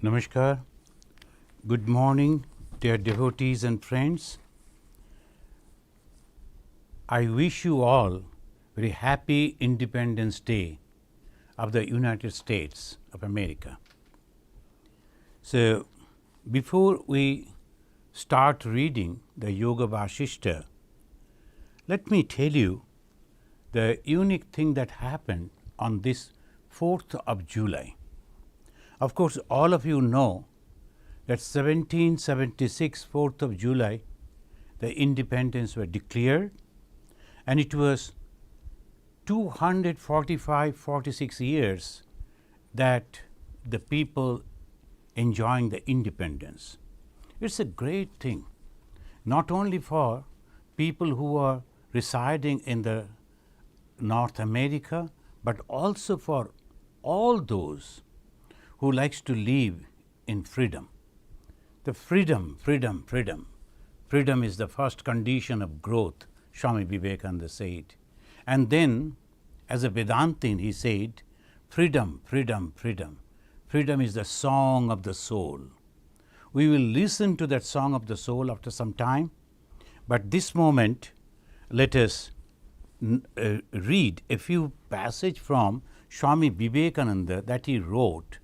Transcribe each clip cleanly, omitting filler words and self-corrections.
Namaskar. Good morning, dear devotees and friends. I wish you all very happy Independence Day of the United States of America. So, before we start reading the Yoga Vasistha, let me tell you the unique thing that happened on this 4th of July. Of course, all of you know that 1776, 4th of July, the independence were declared, and it was 245-46 years that the people enjoying the independence. It's a great thing, not only for people who are residing in the North America, but also for all those who likes to live in freedom. The freedom is the first condition of growth, Swami Vivekananda said. And then, as a Vedantin, he said, freedom is the song of the soul. We will listen to that song of the soul after some time, but this moment, let us read a few passages from Swami Vivekananda that he wrote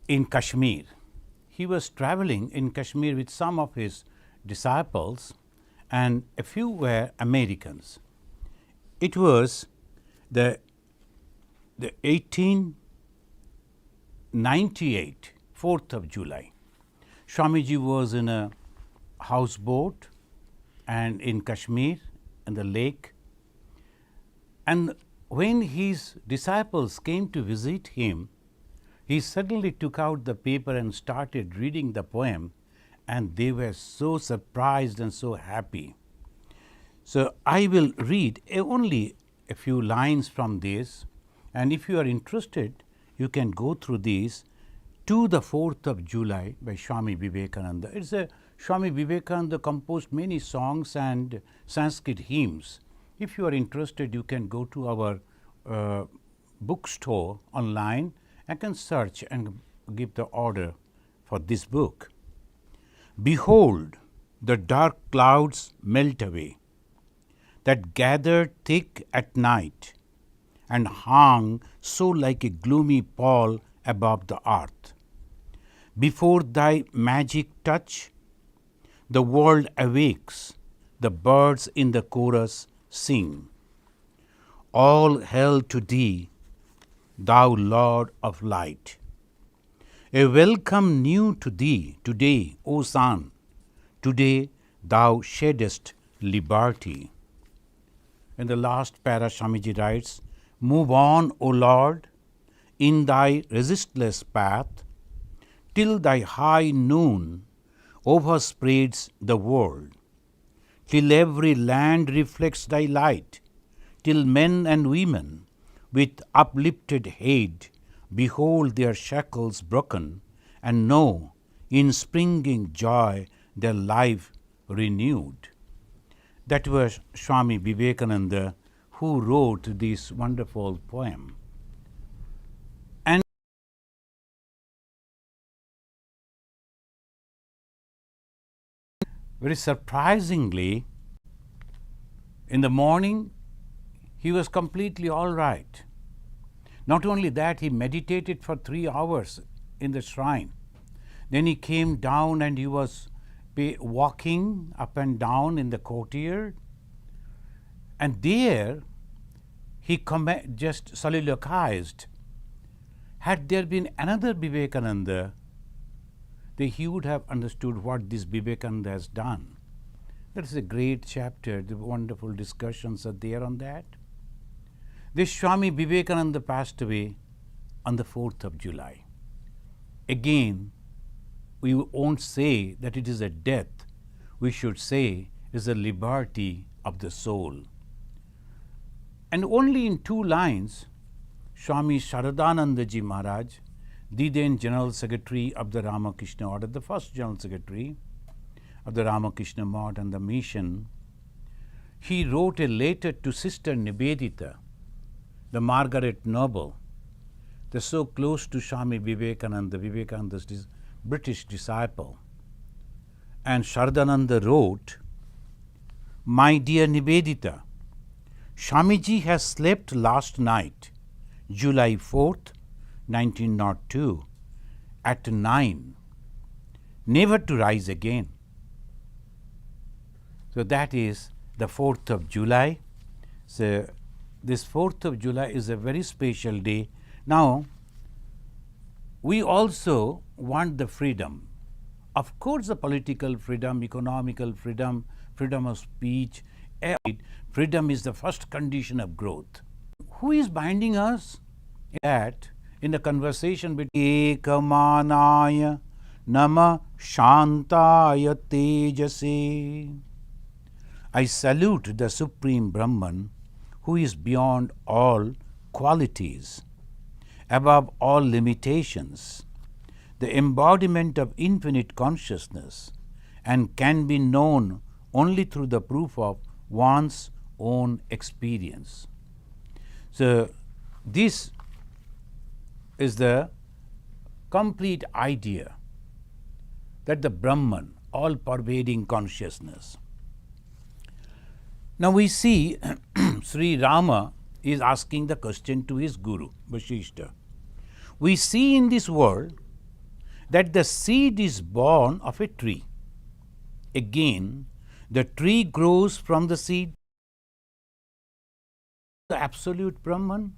in Kashmir. He was traveling in Kashmir with some of his disciples, and a few were Americans. It was the 1898, 4th of July. Swamiji was in a houseboat and in Kashmir, in the lake. And when his disciples came to visit him, he suddenly took out the paper and started reading the poem, and they were so surprised and so happy. So, I will read only a few lines from this, and if you are interested, you can go through these. To the 4th of July by Swami Vivekananda. It's a Swami Vivekananda composed many songs and Sanskrit hymns. If you are interested, you can go to our bookstore online and can search and give the order for this book. Behold, the dark clouds melt away, that gathered thick at night, and hung so like a gloomy pall above the earth. Before thy magic touch, the world awakes, the birds in the chorus sing. All hail to thee, thou Lord of light. A welcome new to thee today, O Sun. Today thou sheddest liberty. In the last para, Swamiji writes, move on, O Lord, in thy resistless path, till thy high noon overspreads the world, till every land reflects thy light, till men and women with uplifted head behold their shackles broken, and know in springing joy their life renewed. That was Swami Vivekananda who wrote this wonderful poem. And very surprisingly, in the morning, he was completely all right. Not only that, he meditated for 3 hours in the shrine. Then he came down and he was walking up and down in the courtyard. And there, he just soliloquized. Had there been another Vivekananda, he would have understood what this Vivekananda has done. That is a great chapter. The wonderful discussions are there on that. This Swami Vivekananda passed away on the 4th of July. Again, we won't say that it is a death. We should say it is a liberty of the soul. And only in 2 lines, Swami Sharadananda Ji Maharaj, the then General Secretary of the Ramakrishna Order, the first General Secretary of the Ramakrishna Mott and the Mission, he wrote a letter to Sister Nivedita, the Margaret Noble, they're so close to Swami Vivekananda, Vivekananda's British disciple. And Shardananda wrote, "My dear Nivedita, Swamiji has slept last night, July 4th, 1902, at 9, never to rise again." So that is the 4th of July. So this 4th of July is a very special day. Now, we also want the freedom. Of course, the political freedom, economical freedom, freedom of speech, freedom is the first condition of growth. Who is binding us? That in the conversation between Ekamanaya Nama Shantaya Tejase, I salute the Supreme Brahman who is beyond all qualities, above all limitations, the embodiment of infinite consciousness, and can be known only through the proof of one's own experience. So this is the complete idea that the Brahman, all-pervading consciousness. Now we see Sri Rama is asking the question to his guru, Vasistha. We see in this world that the seed is born of a tree. Again, the tree grows from the seed. The absolute Brahman.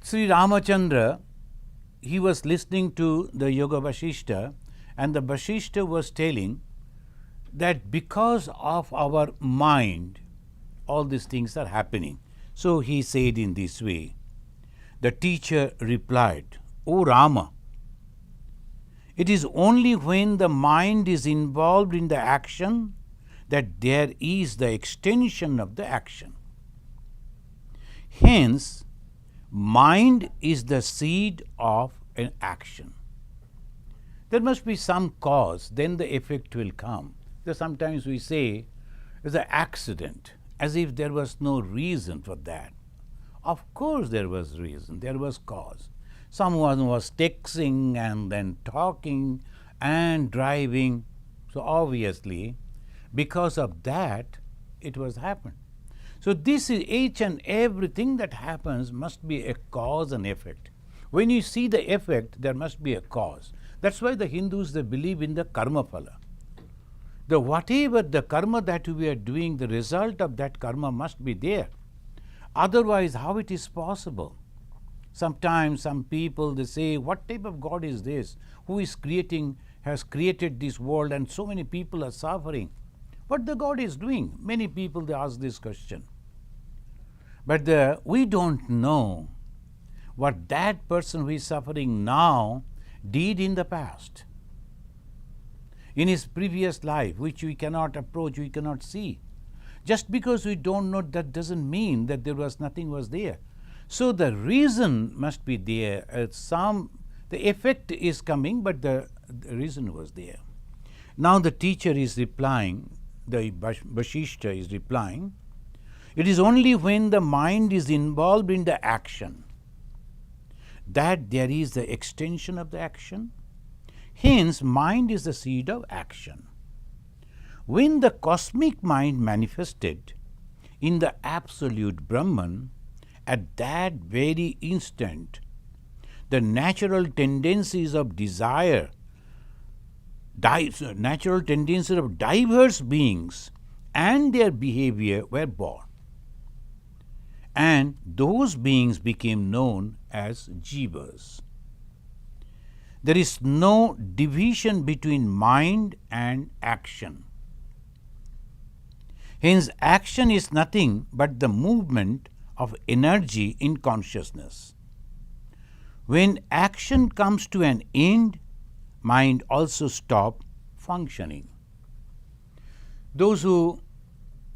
Sri Ramachandra, he was listening to the Yoga Vasistha, and the Vasistha was telling that because of our mind, all these things are happening. So he said in this way, the teacher replied, "O Rama, it is only when the mind is involved in the action that there is the extension of the action. Hence, mind is the seed of an action. There must be some cause, then the effect will come." Sometimes we say it's an accident, as if there was no reason for that. Of course there was reason, there was cause. Someone was texting and then talking and driving. So obviously, because of that, it was happened. So this is each and everything that happens must be a cause and effect. When you see the effect, there must be a cause. That's why the Hindus, they believe in the karma phala. The whatever the karma that we are doing, the result of that karma must be there. Otherwise, how it is possible? Sometimes some people, they say, what type of God is this? Who is has created this world and so many people are suffering? What the God is doing? Many people, they ask this question. But we don't know what that person who is suffering now did in the past, in his previous life, which we cannot approach, we cannot see. Just because we don't know, that doesn't mean that nothing was there. So the reason must be there. The effect is coming, but the reason was there. Now the teacher is replying, the Vasistha is replying, it is only when the mind is involved in the action that there is the extension of the action. Hence, mind is the seed of action. When the cosmic mind manifested in the absolute Brahman, at that very instant, the natural tendencies of desire, natural tendencies of diverse beings and their behavior were born. And those beings became known as jivas. There is no division between mind and action. Hence, action is nothing but the movement of energy in consciousness. When action comes to an end, mind also stops functioning. Those who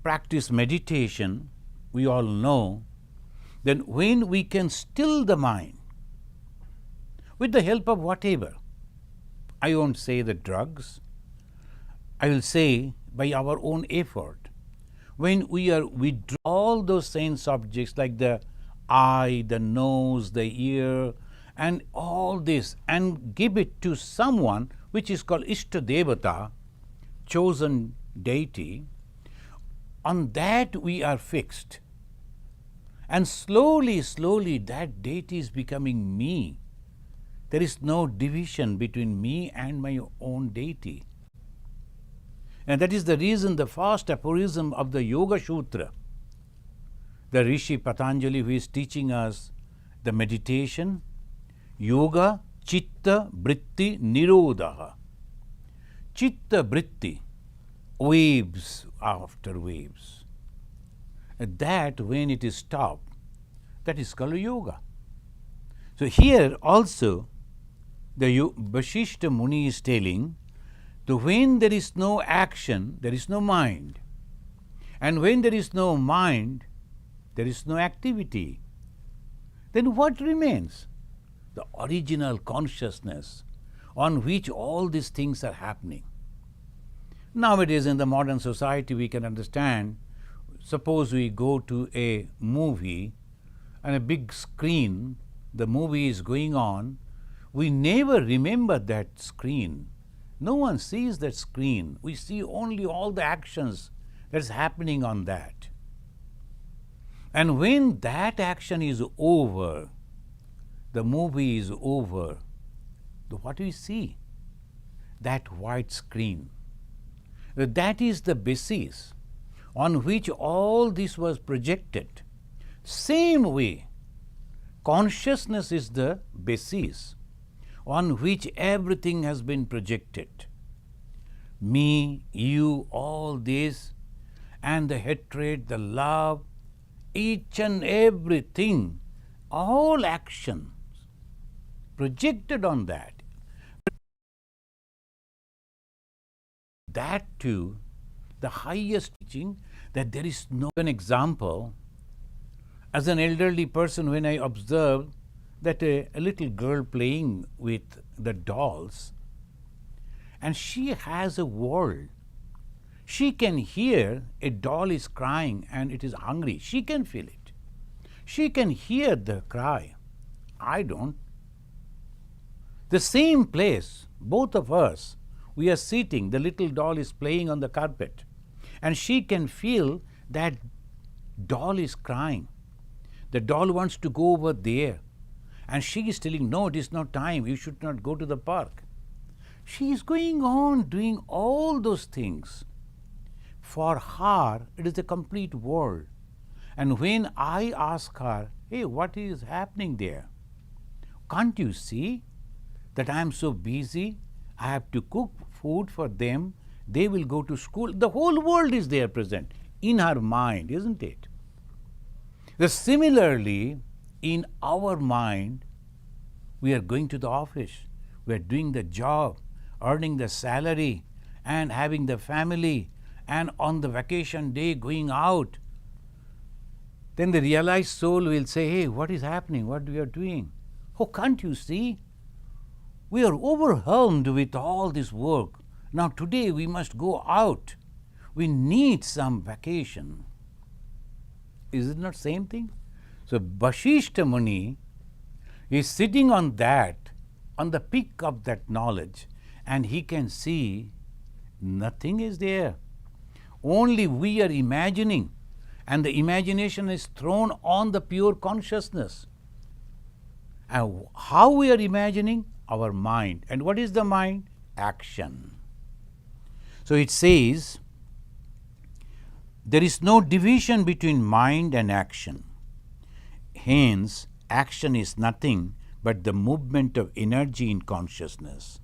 practice meditation, we all know, then when we can still the mind, with the help of whatever, I won't say the drugs, I will say by our own effort, when we withdraw all those sense objects like the eye, the nose, the ear, and all this, and give it to someone which is called Ishtadevata, chosen deity. On that we are fixed. And slowly, slowly, that deity is becoming me. There is no division between me and my own deity. And that is the reason the first aphorism of the Yoga Sutra, the Rishi Patanjali, who is teaching us the meditation, Yoga Chitta Vritti Nirodha. Chitta Vritti, waves after waves. That when it is stopped, that is called yoga. So here also the Vasistha Muni is telling that when there is no action, there is no mind. And when there is no mind, there is no activity. Then what remains? The original consciousness on which all these things are happening. Nowadays in the modern society we can understand, suppose we go to a movie and a big screen, the movie is going on, we never remember that screen. No one sees that screen. We see only all the actions that's happening on that. And when that action is over, the movie is over, what do we see? That white screen. That is the basis on which all this was projected. Same way, consciousness is the basis on which everything has been projected. Me, you, all this, and the hatred, the love, each and everything, all actions projected on that. That too, the highest teaching, that there is no an example. As an elderly person, when I observed that a little girl playing with the dolls, and she has a world. She can hear a doll is crying and it is hungry. She can feel it. She can hear the cry. I don't. The same place, both of us, we are sitting, the little doll is playing on the carpet, and she can feel that doll is crying. The doll wants to go over there, and she is telling, no, it is not time, you should not go to the park. She is going on doing all those things. For her, it is a complete world. And when I ask her, hey, what is happening there? Can't you see that I am so busy? I have to cook food for them. They will go to school. The whole world is there present in her mind, isn't it? Similarly, in our mind, we are going to the office, we are doing the job, earning the salary, and having the family, and on the vacation day going out. Then the realized soul will say, hey, what is happening? What we are doing? Oh, can't you see? We are overwhelmed with all this work. Now today we must go out. We need some vacation. Is it not same thing? So Vasistha Muni is sitting on that, on the peak of that knowledge, and he can see nothing is there. Only we are imagining, and the imagination is thrown on the pure consciousness. And how we are imagining? Our mind. And what is the mind? Action. So it says, there is no division between mind and action. Hence, action is nothing but the movement of energy in consciousness.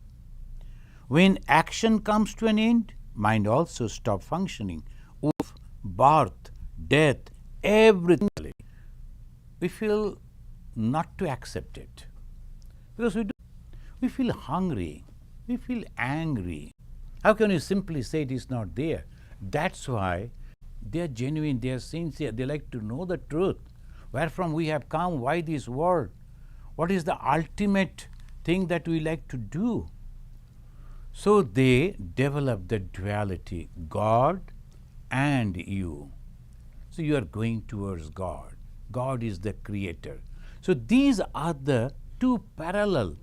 When action comes to an end, mind also stops functioning. Birth, death, everything. We feel not to accept it. Because we feel hungry, we feel angry. How can you simply say it is not there? That's why they are genuine, they are sincere, they like to know the truth. Where from we have come, why this world? What is the ultimate thing that we like to do? So they develop the duality, God and you. So you are going towards God. God is the creator. So these are the two parallel.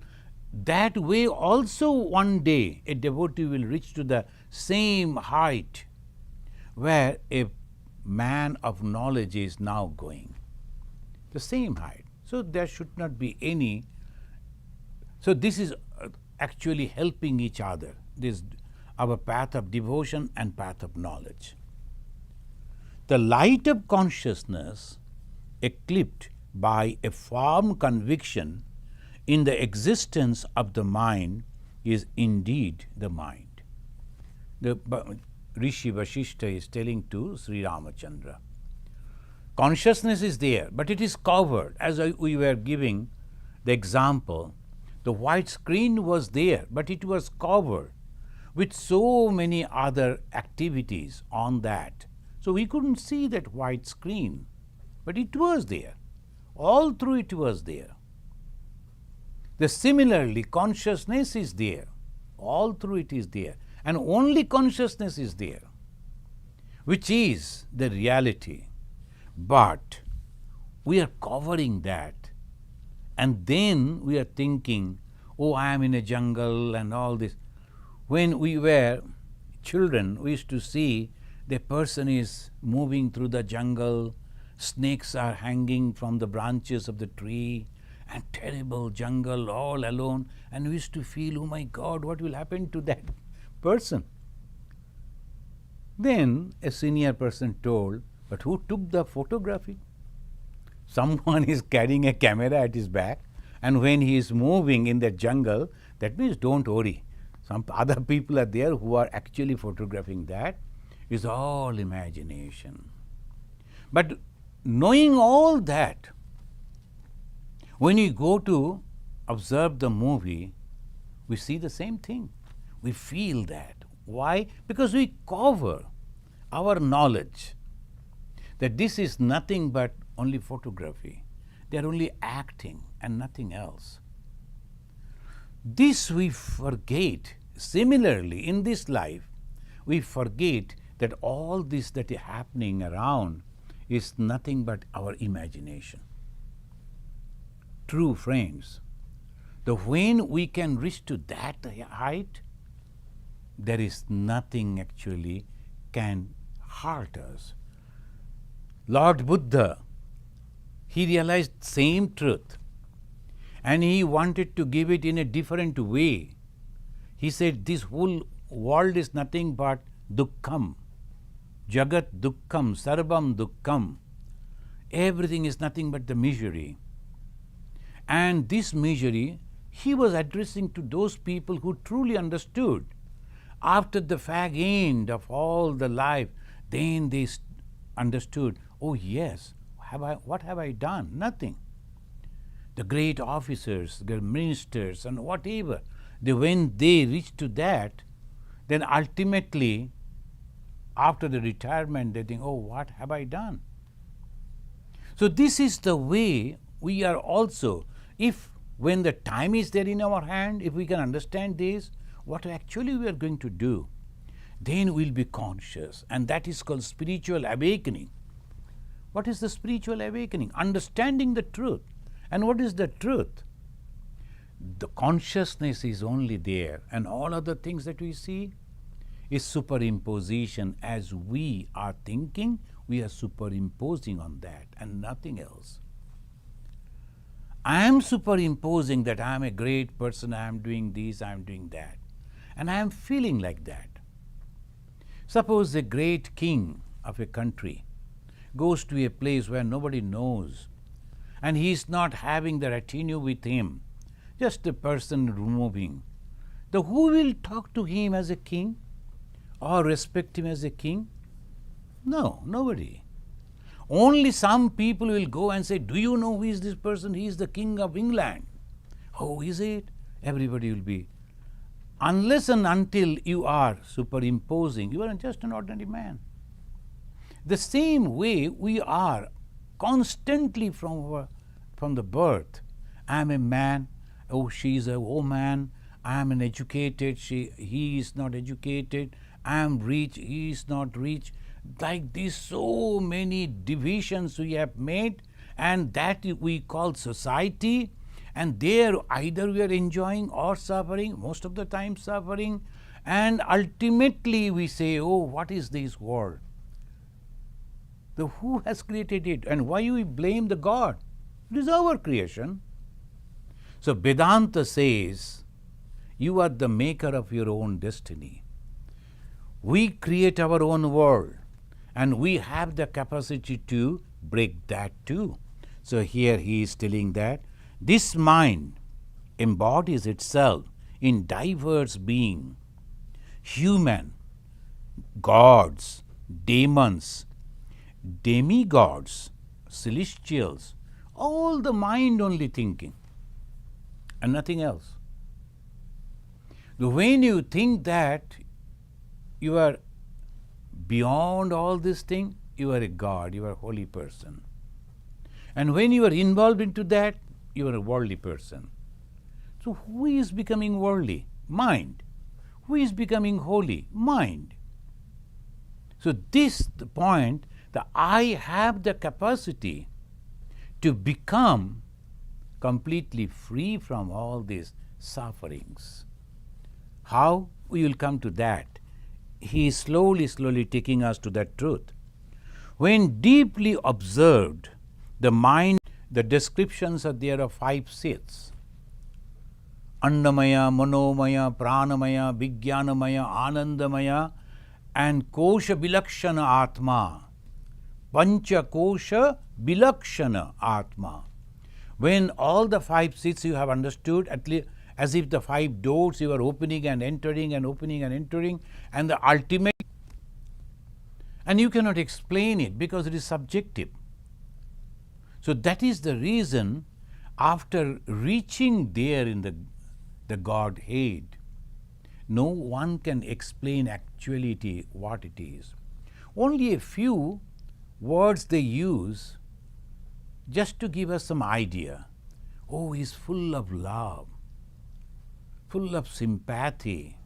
That way also one day a devotee will reach to the same height where a man of knowledge is now going. The same height. So there should not be any. So this is actually helping each other. This our path of devotion and path of knowledge. The light of consciousness, eclipsed by a firm conviction in the existence of the mind, is indeed the mind. The Rishi Vasistha is telling to Sri Ramachandra. Consciousness is there, but it is covered. As we were giving the example, the white screen was there, but it was covered with so many other activities on that. So we couldn't see that white screen, but it was there. All through it was there. Similarly, consciousness is there. All through it is there. And only consciousness is there, which is the reality. But we are covering that. And then we are thinking, oh, I am in a jungle and all this. When we were children, we used to see the person is moving through the jungle, snakes are hanging from the branches of the tree, and terrible jungle all alone. And we used to feel, oh my God, what will happen to that person? Then a senior person told, but who took the photography? Someone is carrying a camera at his back, and when he is moving in the jungle, that means don't worry. Some other people are there who are actually photographing that. It's all imagination. But knowing all that, when we go to observe the movie, we see the same thing. We feel that. Why? Because we cover our knowledge that this is nothing but only photography. They are only acting and nothing else. This we forget. Similarly, in this life, we forget that all this that is happening around is nothing but our imagination. True friends, when we can reach to that height, there is nothing actually can hurt us. Lord Buddha, he realized same truth, and he wanted to give it in a different way. He said this whole world is nothing but dukkham, jagat dukkham, sarvam dukkham. Everything is nothing but the misery. And this misery, he was addressing to those people who truly understood. After the fag end of all the life, then they understood, oh yes, what have I done? Nothing. The great officers, the ministers and whatever, when they reach to that, then ultimately, after the retirement, they think, oh, what have I done? So this is the way we are also, if when the time is there in our hand, if we can understand this, what actually we are going to do, then we'll be conscious, and that is called spiritual awakening. What is the spiritual awakening? Understanding the truth. And what is the truth? The consciousness is only there, and all other things that we see is superimposition. As we are thinking, we are superimposing on that and nothing else. I am superimposing that I am a great person, I am doing this, I am doing that, and I am feeling like that. Suppose a great king of a country goes to a place where nobody knows, and he is not having the retinue with him, just a person moving. Who will talk to him as a king or respect him as a king? No, nobody. Only some people will go and say, do you know who is this person? He is the king of England. Oh, is it? Everybody will be. Unless and until you are superimposing, you are just an ordinary man. The same way we are constantly from the birth. I am a man, oh, she is a woman, I am an educated, he is not educated, I am rich, he is not rich. Like this, so many divisions we have made, and that we call society, and there either we are enjoying or suffering, most of the time suffering, and ultimately we say, oh, what is this world? The who has created it, and why we blame the God? It is our creation. So Vedanta says, you are the maker of your own destiny. We create our own world, and we have the capacity to break that too. So here he is telling that this mind embodies itself in diverse beings, human, gods, demons, demigods, celestials, all the mind only thinking and nothing else. When you think that you are beyond all this thing, you are a God, you are a holy person. And when you are involved into that, you are a worldly person. So who is becoming worldly? Mind. Who is becoming holy? Mind. So this the point that I have the capacity to become completely free from all these sufferings. How? We will come to that. He is slowly taking us to that truth. When deeply observed, the mind, the descriptions are there of 5 seats. Annamaya, Manomaya, Pranamaya, Vijnanamaya, Anandamaya, and Kosha Bilakshana Atma. Pancha Kosha Bilakshana Atma. When all the 5 seats you have understood, at least as if the 5 doors you are opening and entering and opening and entering, and the ultimate, and you cannot explain it because it is subjective. So that is the reason, after reaching there in the Godhead, no one can explain actuality what it is. Only a few words they use just to give us some idea. Oh, he is full of love, full of sympathy.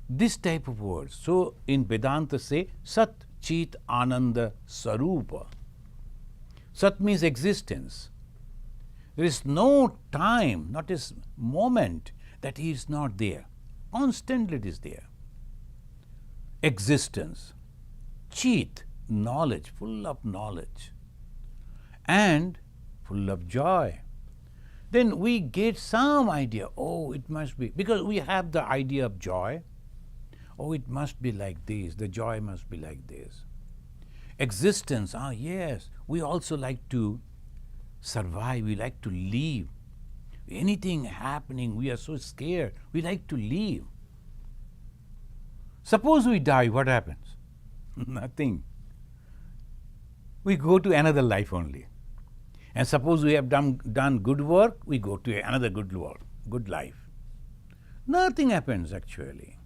This type of words. So in Vedanta say, Sat Chit Ananda Sarupa. Sat means existence. There is no time, not a moment that he is not there. Constantly it is there. Existence. Chit, knowledge, full of knowledge. And full of joy. Then we get some idea, oh, it must be, because we have the idea of joy. Oh, it must be like this, the joy must be like this. Existence, yes, we also like to survive, we like to live. Anything happening, we are so scared, we like to live. Suppose we die, what happens? Nothing. We go to another life only. And suppose we have done good work, we go to another good work, good life. Nothing happens actually,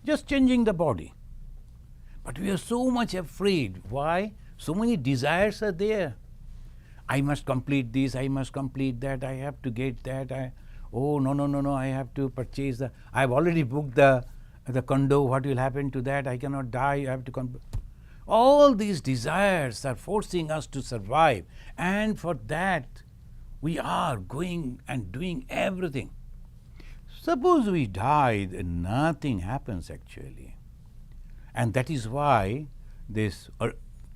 just changing the body. But we are so much afraid. Why? So many desires are there. I must complete this, I must complete that, I have to get that. No, I have to purchase the, I have already booked the condo, what will happen to that? I cannot die, I have to all these desires are forcing us to survive, and for that we are going and doing everything. Suppose we die, then nothing happens actually. And that is why this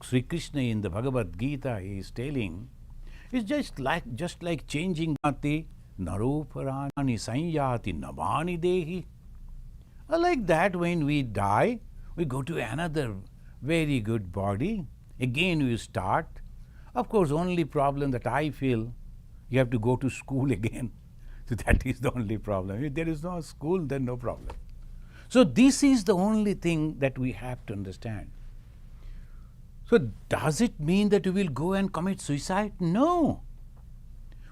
Sri Krishna in the Bhagavad Gita he is telling, it's just like changing mati naroparani sanyati navani dehi. Like that, when we die, we go to another very good body. Again we start. Of course, only problem that I feel, you have to go to school again. So that is the only problem. If there is no school, then no problem. So this is the only thing that we have to understand. So does it mean that we will go and commit suicide? No.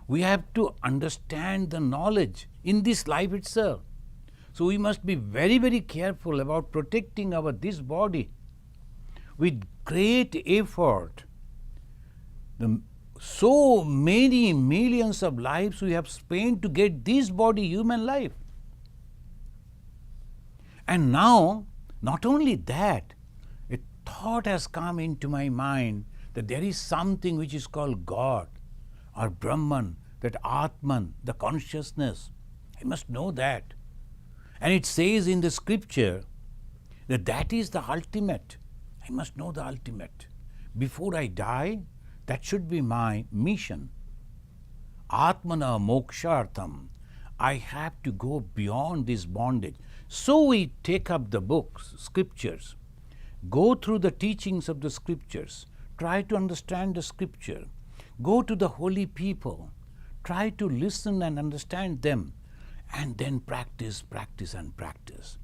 We have to understand the knowledge in this life itself. So we must be very, very careful about protecting this body. With great effort, so many millions of lives we have spent to get this body, human life. And now, not only that, a thought has come into my mind that there is something which is called God or Brahman, that Atman, the consciousness. I must know that. And it says in the scripture that that is the ultimate. I must know the ultimate. Before I die, that should be my mission. Atmana mokshartham. I have to go beyond this bondage. So we take up the books, scriptures, go through the teachings of the scriptures, try to understand the scripture, go to the holy people, try to listen and understand them, and then practice, practice, and practice.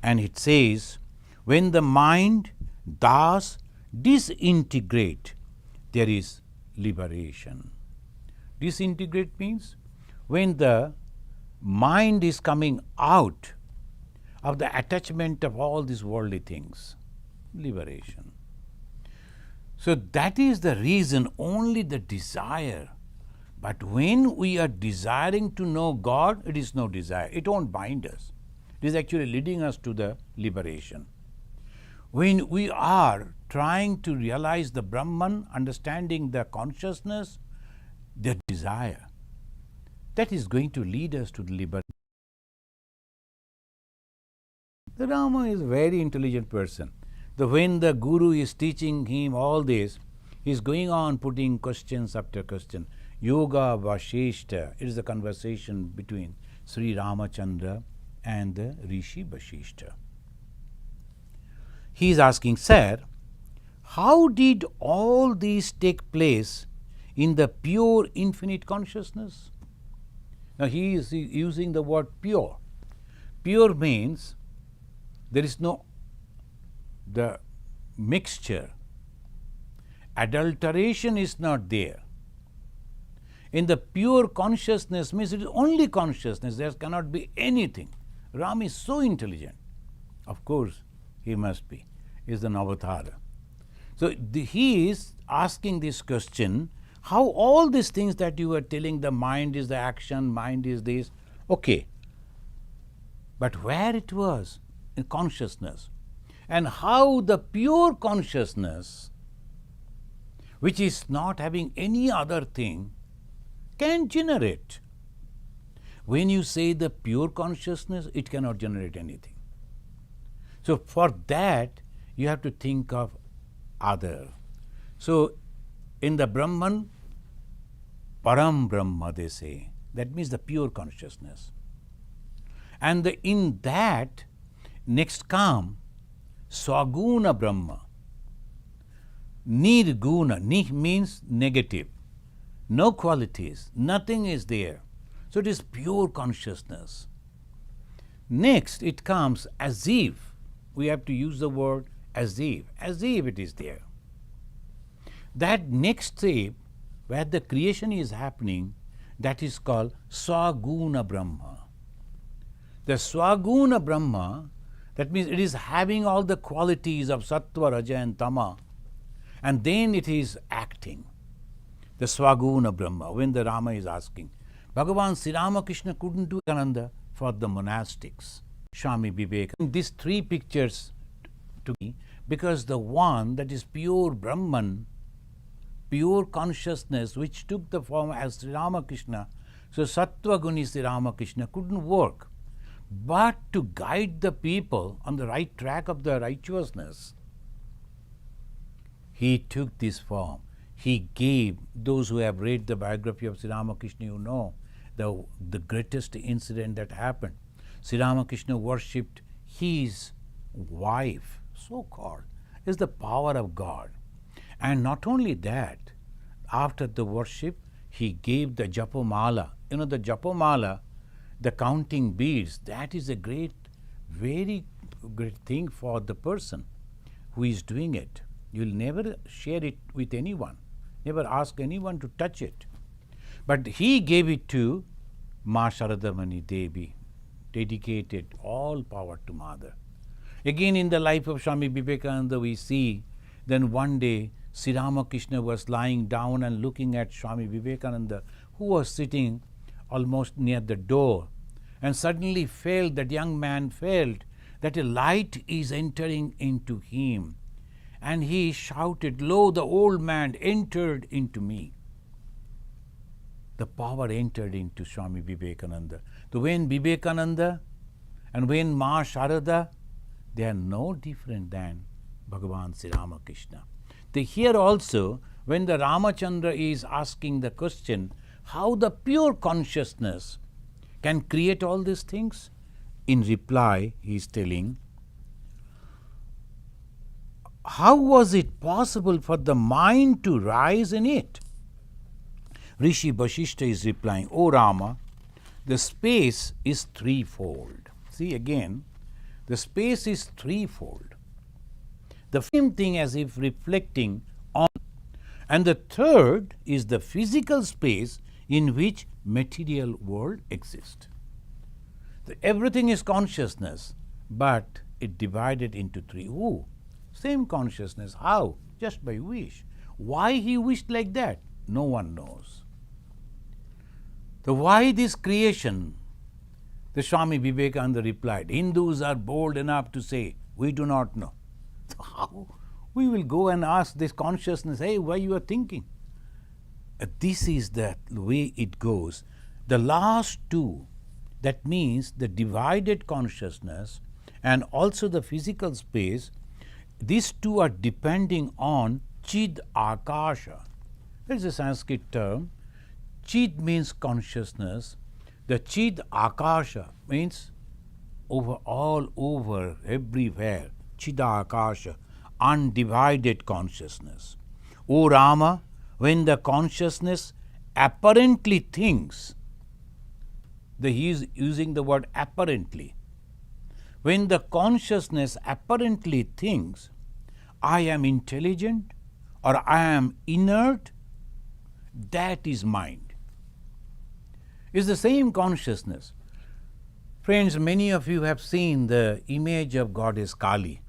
And it says, when the mind thus disintegrate, there is liberation. Disintegrate means when the mind is coming out of the attachment of all these worldly things, liberation. So that is the reason, only the desire. But when we are desiring to know God, it is no desire. It won't bind us. It is actually leading us to the liberation. When we are trying to realize the Brahman, understanding the consciousness, the desire, that is going to lead us to the liberation. The Rama is a very intelligent person. When the Guru is teaching him all this, he is going on putting questions after question. Yoga Vasistha, it is a conversation between Sri Ramachandra and the Rishi Vasistha. He is asking, sir, how did all these take place in the pure infinite consciousness? Now he is using the word pure. Pure means there is no the mixture. Adulteration is not there. In the pure consciousness means it is only consciousness, there cannot be anything. Ram is so intelligent. Of course, he must be. He is an avatara. So he is asking this question, how all these things that you are telling, the mind is the action, mind is this, okay. But where it was? In consciousness. And how the pure consciousness, which is not having any other thing, can generate. When you say the pure consciousness, it cannot generate anything. So for that, you have to think of other. So in the Brahman, Param Brahma they say, that means the pure consciousness. And in that, next come Swaguna Brahma. Nirguna, Ni means negative, no qualities, nothing is there. So it is pure consciousness. Next it comes as if, we have to use the word as if it is there. That next step where the creation is happening, that is called Swaguna Brahma. The Swaguna Brahma, that means it is having all the qualities of Sattva, Raja and Tama, and then it is acting. The Swaguna Brahma, when the Rama is asking. Bhagavan Sri Ramakrishna couldn't do Vivekananda for the monastics. Swami Vivekananda. These three pictures to me, because the one that is pure Brahman, pure consciousness, which took the form as Sri Ramakrishna, so Sattva Guni Sri Ramakrishna couldn't work. But to guide the people on the right track of the righteousness, he took this form. He gave, those who have read the biography of Sri Ramakrishna, you know, the greatest incident that happened. Sri Ramakrishna worshipped his wife, so-called, is the power of God. And not only that, after the worship, he gave the Japamala. You know, the Japamala, the counting beads, that is a great, very great thing for the person who is doing it. You will never share it with anyone, never ask anyone to touch it. But he gave it to Ma Sharadamani Devi, dedicated all power to Mother. Again in the life of Swami Vivekananda we see, then one day Sri Ramakrishna was lying down and looking at Swami Vivekananda, who was sitting almost near the door, and suddenly that young man felt that a light is entering into him. and he shouted, "Lo, the old man entered into me." The power entered into Swami Vivekananda. So when Vivekananda and when Ma Sharada, they are no different than Bhagavan Sri Ramakrishna. Here also, when the Ramachandra is asking the question, how the pure consciousness can create all these things? In reply, he is telling, how was it possible for the mind to rise in it? Rishi Vasistha is replying, "O Rama, the space is threefold." See again, the space is threefold. The same thing as if reflecting on. And the third is the physical space in which material world exists. Everything is consciousness, but it divided into three. Oh, same consciousness. How? Just by wish. Why he wished like that? No one knows. So why this creation? The Swami Vivekananda replied, Hindus are bold enough to say, we do not know. So how? We will go and ask this consciousness, hey, why you are thinking? This is the way it goes. The last two, that means the divided consciousness and also the physical space, these two are depending on Chid Akasha. There is a Sanskrit term. Chid means consciousness. The Chid Akasha means all over, everywhere. Chida Akasha, undivided consciousness. O Rama, when the consciousness apparently thinks, he is using the word apparently. When the consciousness apparently thinks, I am intelligent or I am inert, that is mind. It's the same consciousness. Friends, many of you have seen the image of Goddess Kali.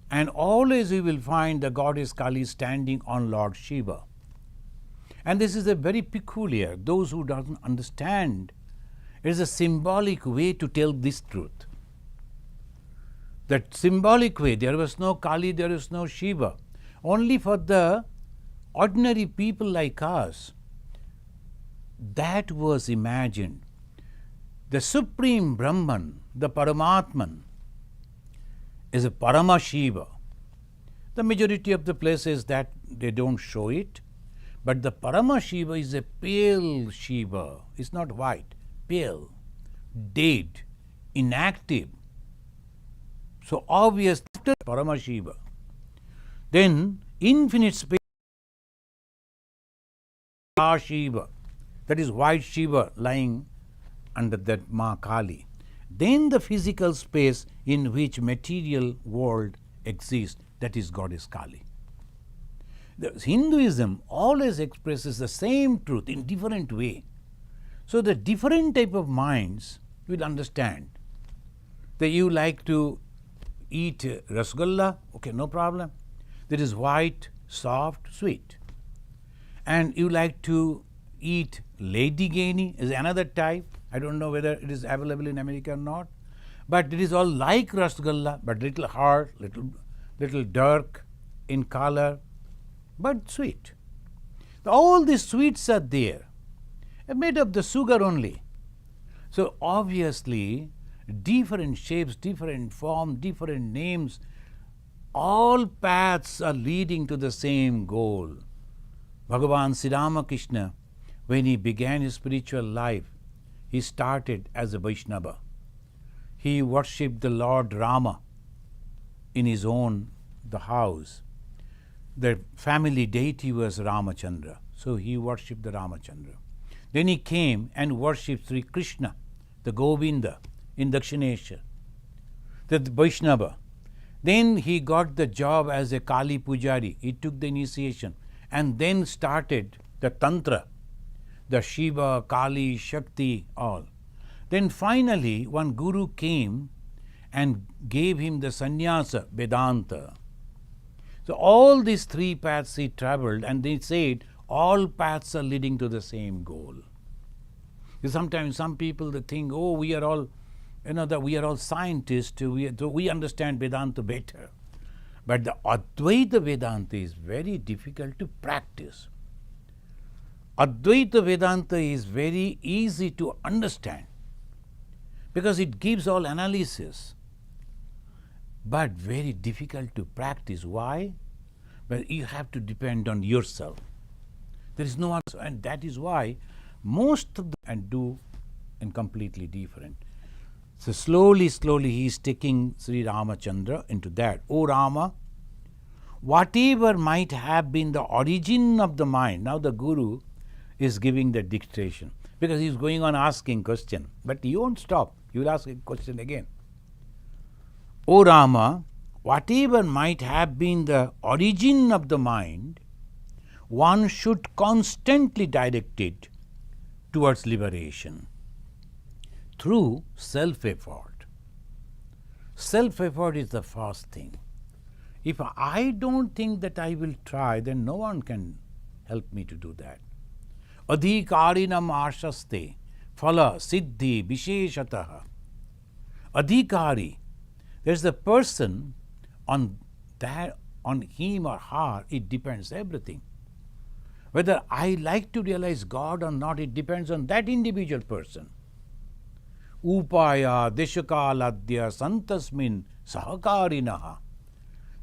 And always you will find the Goddess Kali standing on Lord Shiva. And this is a very peculiar, those who don't understand, it is a symbolic way to tell this truth. That symbolic way, there was no Kali, there is no Shiva. Only for the ordinary people like us, that was imagined. The Supreme Brahman, the Paramatman, is a Parama Shiva. The majority of the places that they don't show it, but the Parama Shiva is a pale Shiva. It's not white, pale, dead, inactive. So obvious after Parama Shiva. Then infinite space Shiva, that is white Shiva lying under that Ma Kali. Then the physical space in which material world exists, that is Goddess Kali. The Hinduism always expresses the same truth in different way. So the different type of minds will understand that you like to eat rasgulla, okay, no problem. That is white, soft, sweet. And you like to eat Lady Gaini is another type. I don't know whether it is available in America or not. But it is all like rasgulla, but little hard, little dark in color, but sweet. All these sweets are there, made of the sugar only. So obviously, different shapes, different form, different names, all paths are leading to the same goal. Bhagavan Sri Ramakrishna, when he began his spiritual life, he started as a Vaishnava. He worshipped the Lord Rama in his own the house. The family deity was Ramachandra, so he worshipped the Ramachandra. Then he came and worshipped Sri Krishna, the Govinda, in Dakshinesha, the Vaishnava. Then he got the job as a Kali Pujari. He took the initiation and then started the Tantra, the Shiva, Kali, Shakti, all. Then finally, one guru came and gave him the sannyasa, Vedanta. So all these three paths he traveled, and they said all paths are leading to the same goal. Sometimes some people they think, oh, we are all, that we are all scientists, we understand Vedanta better. But the Advaita Vedanta is very difficult to practice. Advaita Vedanta is very easy to understand because it gives all analysis, but very difficult to practice. Why? Well, you have to depend on yourself. There is no answer, and that is why most of them and do and completely different. So slowly he is taking Sri Ramachandra into that. O Rama, whatever might have been the origin of the mind, now the Guru is giving the dictation because he is going on asking question, but he won't stop. You will ask a question again. O Rama, whatever might have been the origin of the mind, one should constantly direct it towards liberation through self-effort. Self-effort is the first thing. If I don't think that I will try, then no one can help me to do that. Adhikarinam ashaste phala siddhi visheshataha. Adhikari, there is the person on him or her, it depends everything. Whether I like to realize God or not, it depends on that individual person. Upaya deshakaladya santasmin sahakarinaha.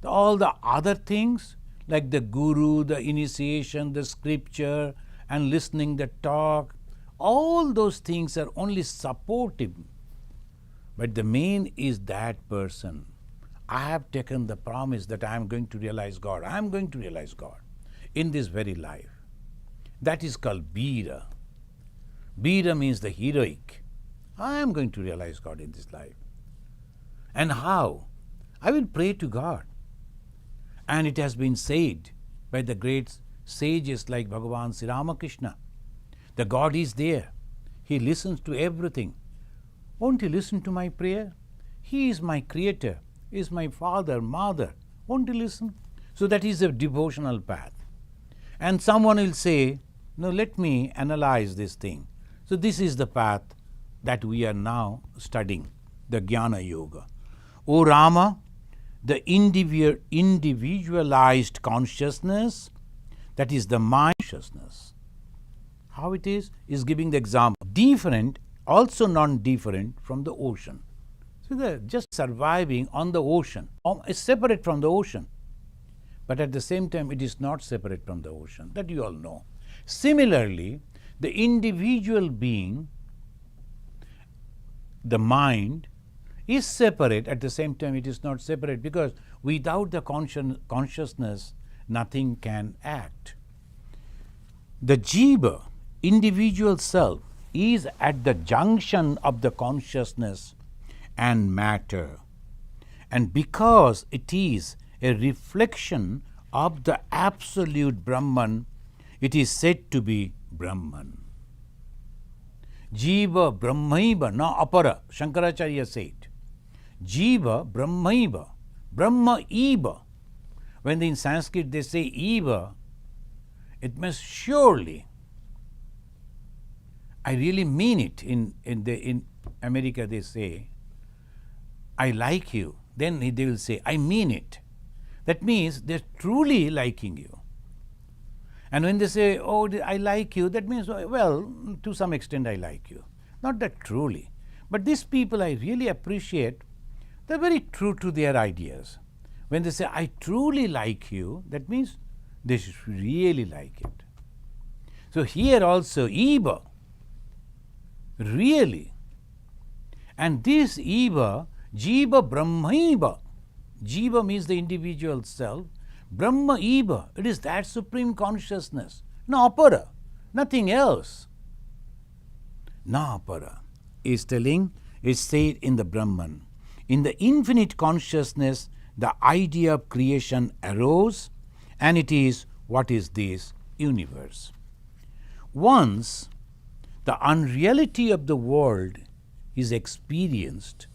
All the other things like the guru, the initiation, the scripture, and listening the talk, all those things are only supportive. But the main is that person. I have taken the promise that I am going to realize God. I am going to realize God in this very life. That is called Veera. Veera means the heroic. I am going to realize God in this life. And how? I will pray to God. And it has been said by the great sages like Bhagavan Sri Ramakrishna, the God is there. He listens to everything. Won't He listen to my prayer? He is my creator. He is my father, mother. Won't He listen? So that is a devotional path. And someone will say, no, let me analyze this thing. So this is the path that we are now studying, the Jnana Yoga. O Rama, the individualized consciousness, that is the mind consciousness. How it is giving the example. Different, also non-different from the ocean. So they're just surviving on the ocean. It's separate from the ocean. But at the same time, it is not separate from the ocean. That you all know. Similarly, the individual being, the mind, is separate. At the same time, it is not separate because without the consciousness, nothing can act. The jiva, individual self, is at the junction of the consciousness and matter. And because it is a reflection of the absolute Brahman, it is said to be Brahman. Jiva Brahmaiva na apara, Shankaracharya said. Jiva Brahmaiva, Brahma Eva. When in Sanskrit they say Eva, it means surely. I really mean it. In America they say, I like you. Then they will say, I mean it. That means they're truly liking you. And when they say, oh, I like you, that means, well, to some extent I like you. Not that truly. But these people I really appreciate, they're very true to their ideas. When they say, I truly like you, that means they should really like it. So here also, Eva, really. And this Eva, Jiva Brahmaiva, Jiva means the individual self, Brahma Eva, it is that supreme consciousness, no apara, nothing else. Na apara is telling, is said in the Brahman. In the infinite consciousness, the idea of creation arose, and it is what is this universe. Once the unreality of the world is experienced,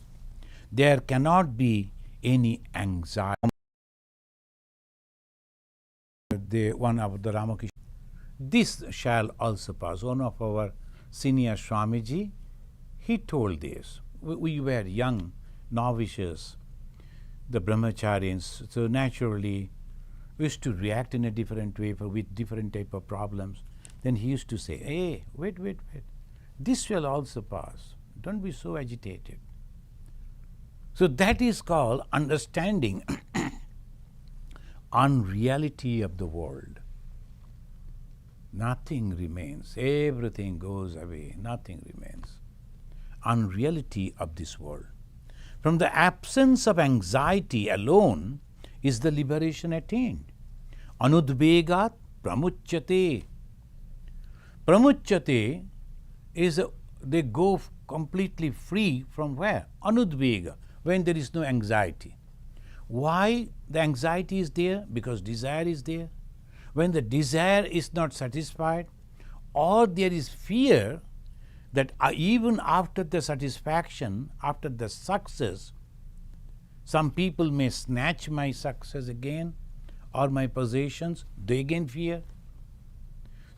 there cannot be any anxiety. One of the Ramakrishna, this shall also pass. One of our senior Swamiji, he told this. We were young novices. the brahmacharis, so naturally used to react in a different way with different type of problems. Then he used to say, hey, wait. This will also pass. Don't be so agitated. So that is called understanding unreality of the world. Nothing remains. Everything goes away. Nothing remains. Unreality of this world. From the absence of anxiety alone is the liberation attained. Anudvegat pramuchyate. Pramuchyate is they go completely free from where? Anudvega, when there is no anxiety. Why the anxiety is there? Because desire is there. When the desire is not satisfied, or there is fear that even after the satisfaction, after the success, some people may snatch my success again or my possessions, they again fear.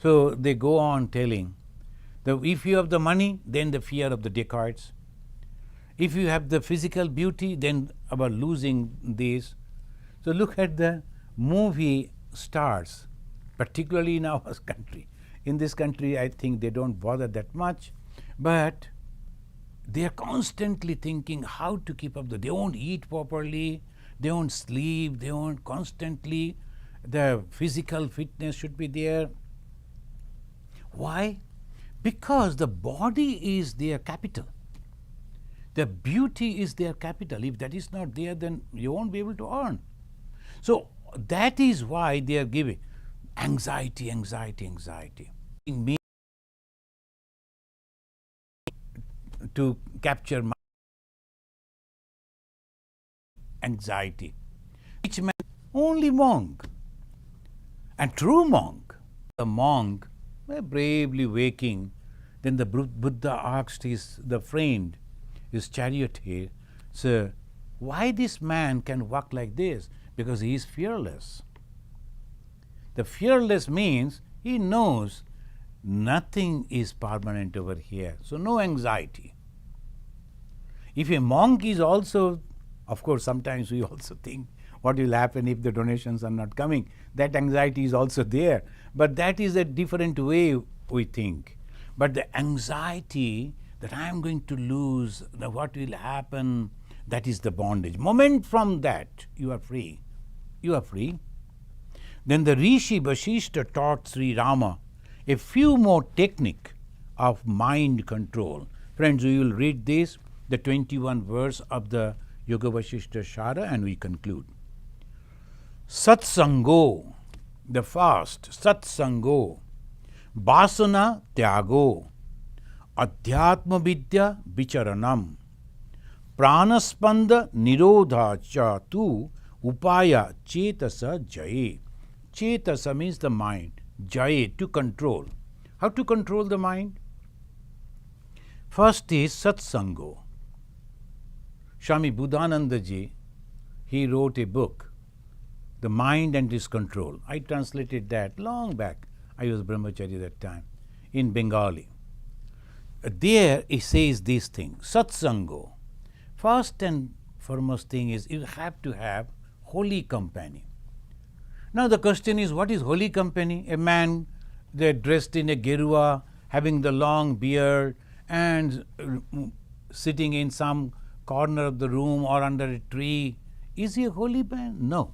So they go on telling that if you have the money, then the fear of the dacoits. If you have the physical beauty, then about losing this. So look at the movie stars, particularly in our country. In this country, I think they don't bother that much, but they are constantly thinking how to keep up. They won't eat properly, they won't sleep, they won't constantly, the physical fitness should be there. Why? Because the body is their capital. The beauty is their capital. If that is not there, then you won't be able to earn. So that is why they are giving anxiety. To capture my anxiety. Each man, only monk. And true monk, the monk, bravely waking, then the Buddha asked the friend, his charioteer, sir, why this man can walk like this? Because he is fearless. The fearless means he knows nothing is permanent over here, so no anxiety. If a monk is also, of course, sometimes we also think what will happen if the donations are not coming. That anxiety is also there, but that is a different way we think. But the anxiety that I am going to lose, what will happen, that is the bondage. Moment from that, you are free. You are free. Then the Rishi Vasistha taught Sri Rama a few more technique of mind control. Friends, we will read this, the 21 verse of the Yoga Vasistha Shara, and we conclude. Satsango, the fast, Satsango, Vasana Tyago, Adhyatma Vidya Vicharanam, Pranaspanda Nirodha Cha Tu Upaya Chetasa Jaye. Chetasa means the mind, Jaye, to control. How to control the mind? First is Satsango. Swami Buddhananda ji, he wrote a book, The Mind and Its Control. I translated that long back. I was brahmachari that time, in Bengali. There he says this thing, Satsango. First and foremost thing is you have to have holy company. Now the question is, what is holy company? A man dressed in a gerua, having the long beard and sitting in some corner of the room or under a tree. Is he a holy man? No.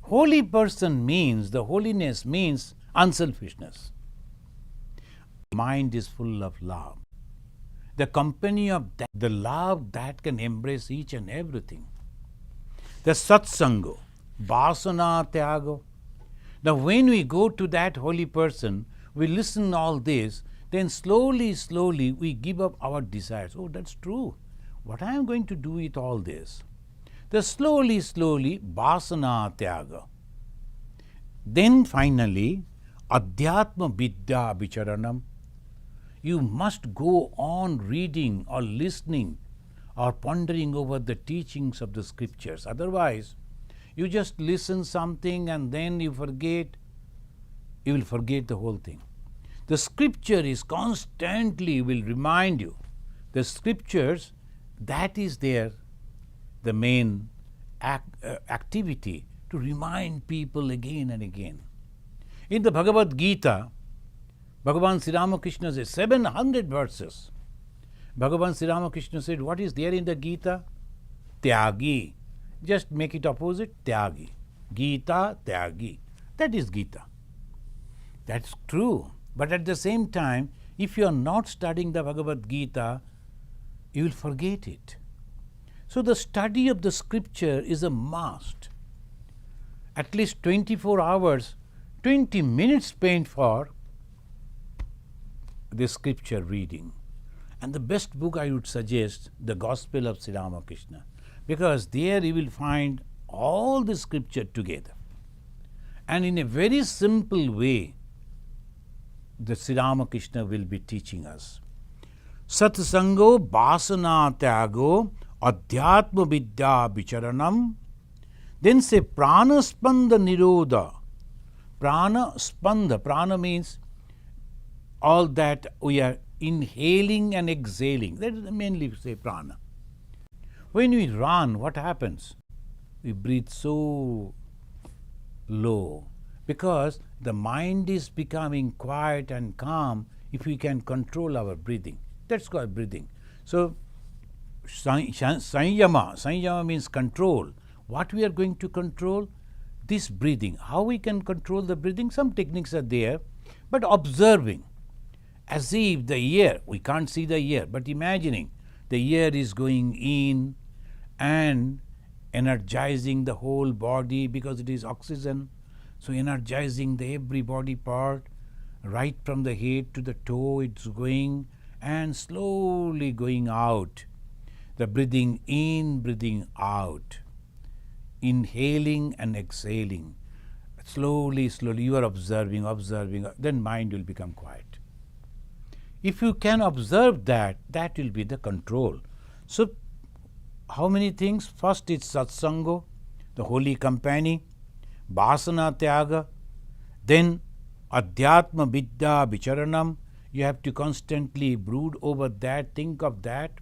Holy person means, the holiness means unselfishness. Mind is full of love. The company of that, the love that can embrace each and everything. The Satsango, Vasana Tyago. Now when we go to that holy person, we listen all this, then slowly we give up our desires. Oh, that's true. What I am going to do with all this? The slowly Vasana Tyaga. Then finally, Adhyatma Vidya Vicharanam. You must go on reading or listening or pondering over the teachings of the scriptures. Otherwise, you just listen something and then you forget. You will forget the whole thing. The scripture is constantly will remind you. The scriptures, that is there, the main activity to remind people again and again. In the Bhagavad Gita, Bhagavan Sri Ramakrishna says 700 verses. Bhagavan Sri Ramakrishna said, what is there in the Gita? Tyagi. Just make it opposite, Tyagi. Gita, Tyagi. That is Gita. That's true. But at the same time, if you are not studying the Bhagavad Gita, you will forget it. So the study of the scripture is a must. At least 24 hours, 20 minutes spent for the scripture reading. And the best book I would suggest, the Gospel of Sri Ramakrishna, because there you will find all the scripture together. And in a very simple way, the Sri Ramakrishna will be teaching us. Satsango Vasana Tyago Adhyatma Vidya Vicharanam. Then say Prana Spanda Nirodha. Prana Spanda. Prana means all that we are inhaling and exhaling. That is mainly say prana. When we run, what happens? We breathe so low because the mind is becoming quiet and calm if we can control our breathing. That's called breathing. So, Sanyama. Sanyama means control. What we are going to control? This breathing. How we can control the breathing? Some techniques are there, but observing. As if the air, we can't see the air, but imagining the air is going in and energizing the whole body because it is oxygen. So energizing the every body part, right from the head to the toe, it's going and slowly going out. The breathing in, breathing out. Inhaling and exhaling. Slowly, slowly, you are observing, then mind will become quiet. If you can observe that, that will be the control. So, how many things? First is Satsango, the holy company, Vasana Tyaga, then Adhyatma Vidya Vicharanam, you have to constantly brood over that, think of that.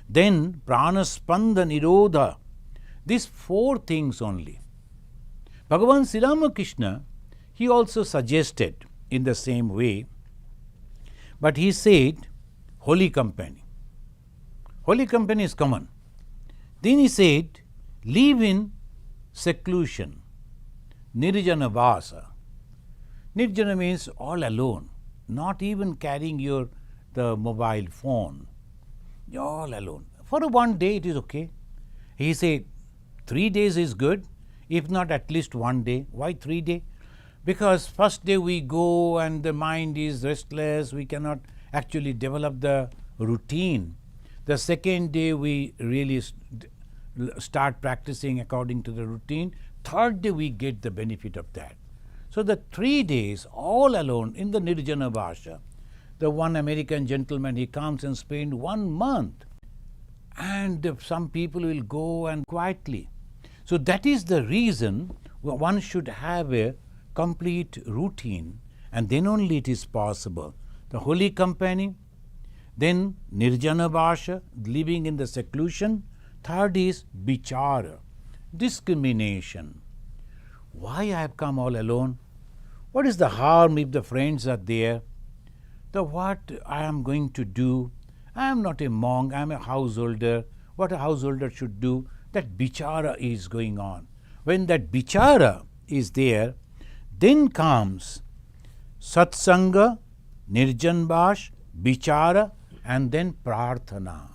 Then Pranaspanda Nirodha, these 4 things only. Bhagavan Sri Ramakrishna, he also suggested in the same way, but he said, holy company. Holy company is common. Then he said, live in seclusion, nirjana vasa. Nirjana means all alone, not even carrying the mobile phone. You're all alone. For 1 day it is okay. He said, 3 days is good, if not at least 1 day. Why 3 days? Because first day we go and the mind is restless, we cannot actually develop the routine. The second day we really start practicing according to the routine. Third day we get the benefit of that. So the 3 days all alone in the Nirjana Vasha. The one American gentleman, he comes and spends 1 month. And some people will go and quietly. So that is the reason one should have a complete routine, and then only it is possible. The holy company, then Nirjana Vasha, living in the seclusion. Third is Vichara, discrimination. Why I have come all alone? What is the harm if the friends are there? What I am going to do? I am not a monk, I am a householder. What a householder should do, that Vichara is going on. When that Vichara is there, then comes Satsanga, Nirjanvash, Vichara, and then Prarthana.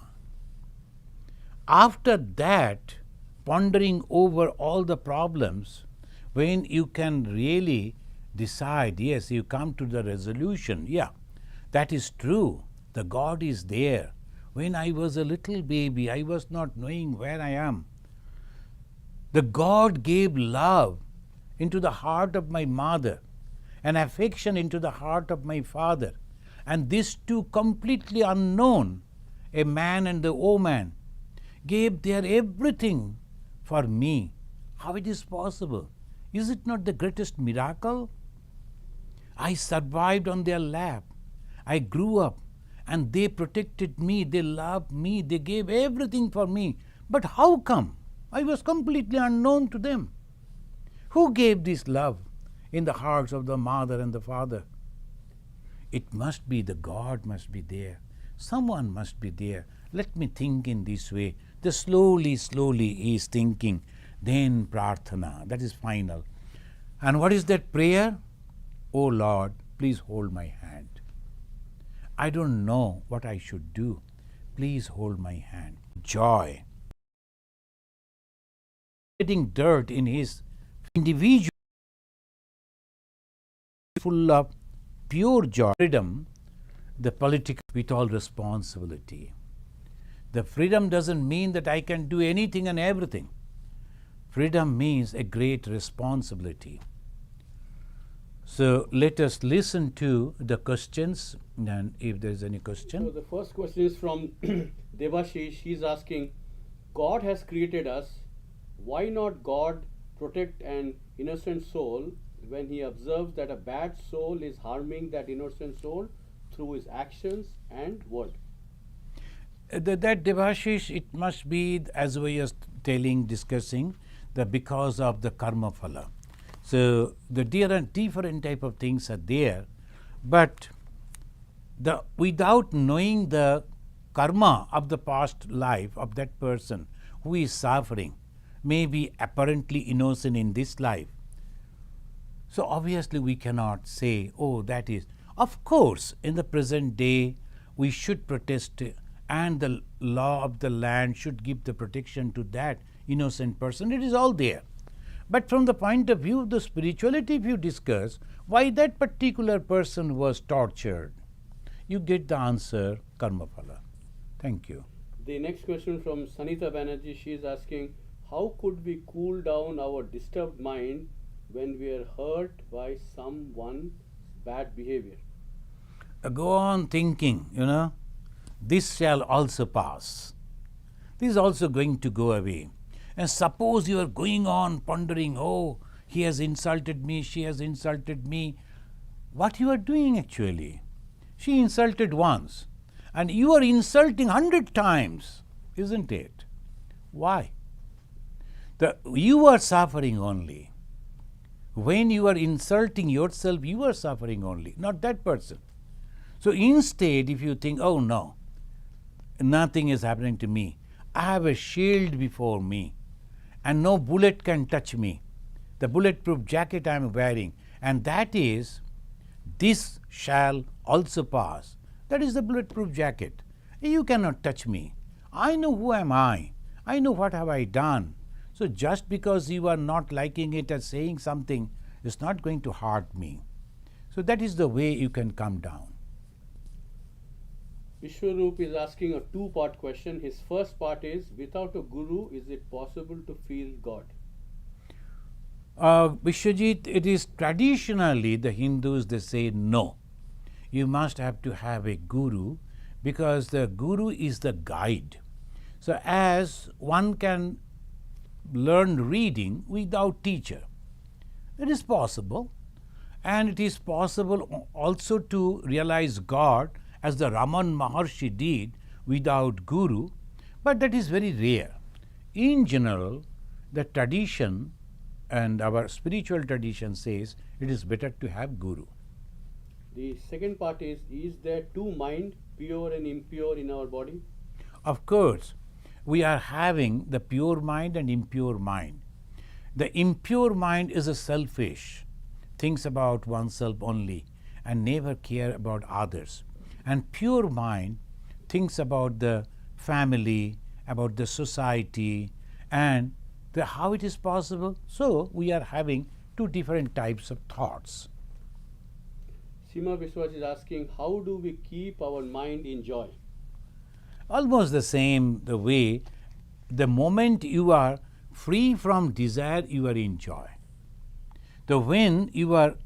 After that, pondering over all the problems, when you can really decide, yes, you come to the resolution, yeah, that is true, the God is there. When I was a little baby, I was not knowing where I am. The God gave love into the heart of my mother and affection into the heart of my father. And these two completely unknown, a man and the woman, gave their everything for me. How it is possible? Is it not the greatest miracle? I survived on their lap. I grew up and they protected me, they loved me, they gave everything for me. But how come? I was completely unknown to them. Who gave this love in the hearts of the mother and the father? It must be the God must be there. Someone must be there. Let me think in this way. The slowly he is thinking. Then prarthana, that is final. And what is that prayer? Oh Lord, please hold my hand. I don't know what I should do. Please hold my hand. Joy. Getting dirt in his individual, full of pure joy, freedom, the political with all responsibility. The freedom doesn't mean that I can do anything and everything. Freedom means a great responsibility. So let us listen to the questions, and if there is any question. So the first question is from Devashish. He's asking, God has created us. Why not God protect an innocent soul when he observes that a bad soul is harming that innocent soul through his actions and word? That Devashish, it must be, as we are discussing, that because of the karma phala. So the different type of things are there, but without knowing the karma of the past life of that person who is suffering, may be apparently innocent in this life. So obviously we cannot say, oh, that is. Of course, in the present day, we should protest, and the law of the land should give the protection to that innocent person. It is all there. But from the point of view of the spirituality, if you discuss why that particular person was tortured, you get the answer, karma phala. Thank you. The next question from Sanita Banerjee. She is asking, how could we cool down our disturbed mind when we are hurt by someone's bad behavior? Go on thinking, this shall also pass. This is also going to go away. And suppose you are going on pondering, oh, he has insulted me, she has insulted me. What you are doing actually? She insulted once, and you are insulting 100 times, isn't it? Why? You are suffering only. When you are insulting yourself, you are suffering only, not that person. So instead, if you think, oh no, nothing is happening to me, I have a shield before me, and no bullet can touch me. The bulletproof jacket I am wearing, and that is, this shall also pass. That is the bulletproof jacket. You cannot touch me. I know who am I. I know what have I done. So just because you are not liking it or saying something, is not going to hurt me. So that is the way you can come down. Vishwaroop is asking a two-part question. His first part is, without a guru, is it possible to feel God? Vishwajit, it is traditionally the Hindus, they say no. You must have to have a guru, because the guru is the guide. So as one can learn reading without teacher, it is possible. And it is possible also to realize God as the Raman Maharshi did without guru, but that is very rare. In general, the tradition and our spiritual tradition says it is better to have guru. The second part is there two mind, pure and impure, in our body? Of course, we are having the pure mind and impure mind. The impure mind is a selfish, thinks about oneself only and never care about others. And pure mind thinks about the family, about the society, and how it is possible. So we are having two different types of thoughts. Sima Biswas is asking, how do we keep our mind in joy? Almost the same the way, the moment you are free from desire, you are in joy. When you are,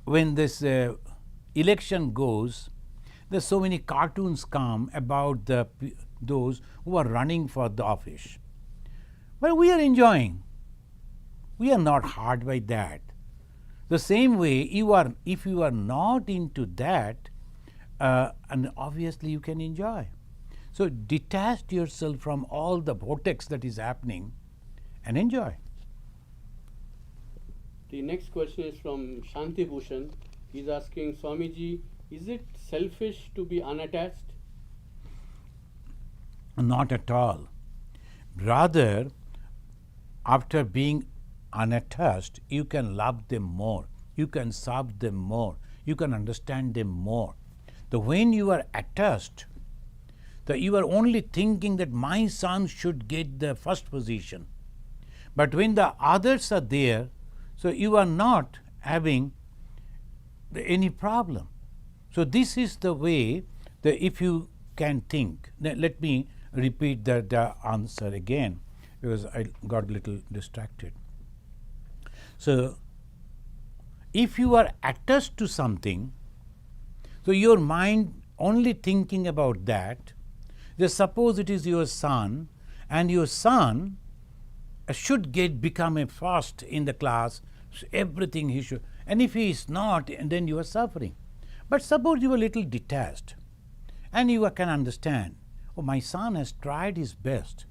when this election goes, there's so many cartoons come about those who are running for the office. But we are enjoying. We are not hurt by that. The same way, if you are not into that, and obviously you can enjoy. So detach yourself from all the vortex that is happening and enjoy. The next question is from Shanti Bhushan. He's asking, Swamiji, is it selfish to be unattached? Not at all. Rather, after being unattached, you can love them more, you can serve them more, you can understand them more. When you are attached, you are only thinking that my son should get the first position. But when the others are there, so you are not having any problem. So this is the way that if you can think. Let me repeat the answer again, because I got a little distracted. So if you are attached to something, so your mind only thinking about that, just suppose it is your son, and your son should become a first in the class, so everything he should, and if he is not, and then you are suffering. But suppose you are a little detached, and you can understand, oh, my son has tried his best,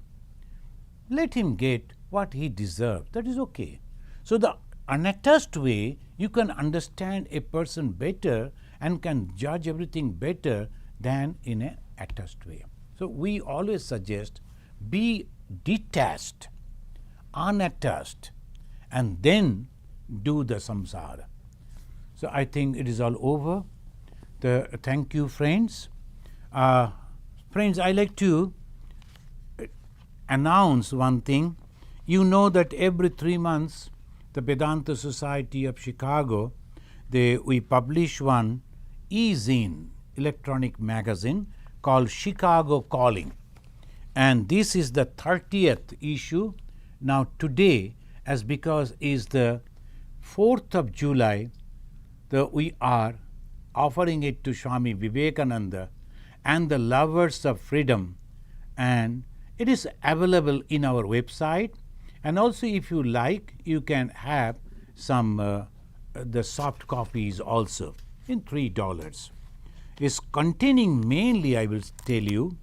let him get what he deserves, that is okay. So the unattached way, you can understand a person better and can judge everything better than in an attached way. So we always suggest be detached, unattached, and then do the samsara. So I think it is all over. Thank you, friends. Friends, I like to announce one thing. You know that every 3 months, the Vedanta Society of Chicago, we publish one e-zine, electronic magazine called Chicago Calling. And this is the 30th issue. Now today, as because is the 4th of July, we are offering it to Swami Vivekananda and the lovers of freedom, and it is available in our website. And also, if you like, you can have some the soft copies also in $3. It's containing mainly, I will tell you,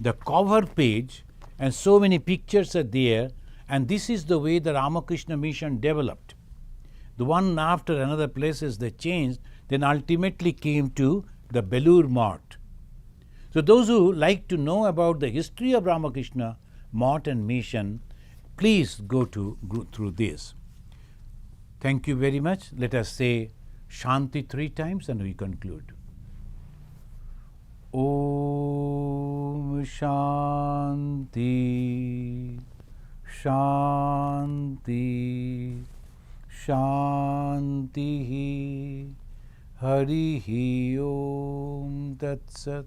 the cover page, and so many pictures are there, and this is the way the Ramakrishna mission developed. The one after another places they changed, then ultimately came to the Belur Mott. So those who like to know about the history of Ramakrishna Mott and mission, please go through this. Thank you very much. Let us say Shanti 3 times and we conclude. Om Shanti, Shanti, Shanti, Harihi Om Tat Sat.